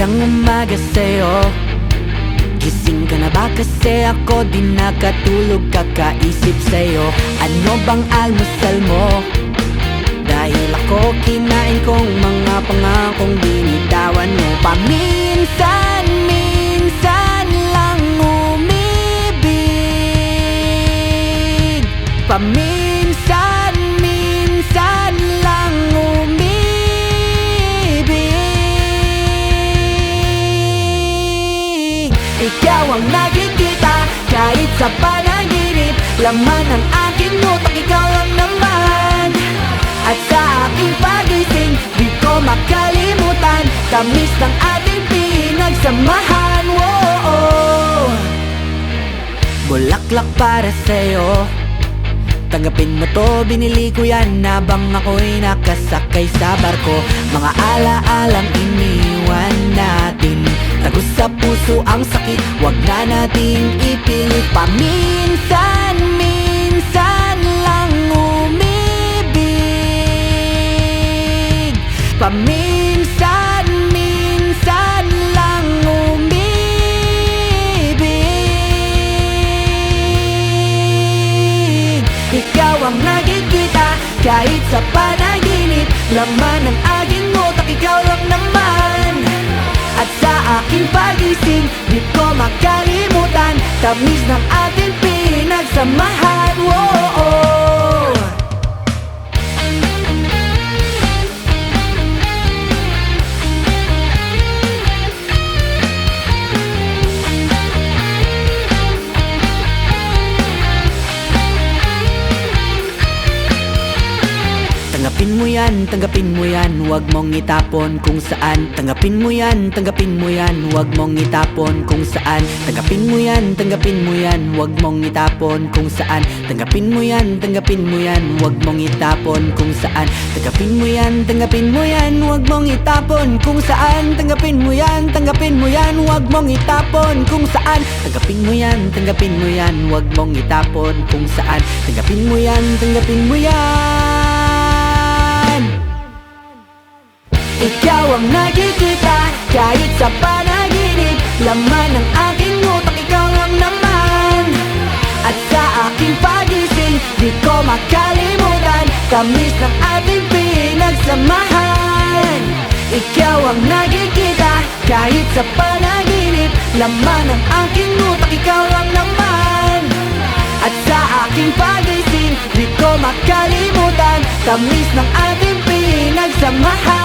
Magandang umaga sa'yo. Gising ka na ba? Kasi ako di nakatulog kakaisip sa'yo. Ano bang almusal mo? Dahil ako kinain kong mga pangakong binitawan mo. Paminsan-minsan lang umibig. Paminsan-minsan lang umibig. Ikaw ang nakikita kahit sa panaginip. Laman ng aking utak, ikaw lang naman. At sa aking pagising, di ko makalimutan tamis ng ating pinagsamahan. Whoa. Bulaklak para sa'yo, tanggapin mo to, binili ko yan habang ako'y nakasakay sa barko. Mga alaalang iniwan natin, tagos sa puso ang sakit, wag na nating ipilit. Paminsan-minsan lang umibig. Paminsan-minsan lang umibig. Ikaw ang nakikita kahit sa panaginip. Laman ng aking utak, ikaw lang naman. At sa aking pagising, di ko makalimutan tamis ng ating pinagsamahan. Whoa. Tanggapin mo yan, wag mong itapon kung saan. Tanggapin mo yan, wag mong itapon kung saan. Tanggapin mo yan, wag mong itapon kung saan. Tanggapin mo yan, wag mong itapon kung saan. Tanggapin mo yan, wag mong itapon kung saan. Tanggapin mo yan, wag mong itapon kung saan. Tanggapin mo yan, wag mong itapon kung saan. Tanggapin mo yan. Ikaw ang nakikita kahit sa panaginip. Laman ng aking utak, ikaw lang naman. At sa aking pagising, di ko makalimutan tamis ng ating pinagsamahan. Ikaw ang nakikita kahit sa panaginip. Laman ng aking utak, ikaw lang naman. At sa aking pagising, di ko makalimutan tamis ng ating pinagsamahan.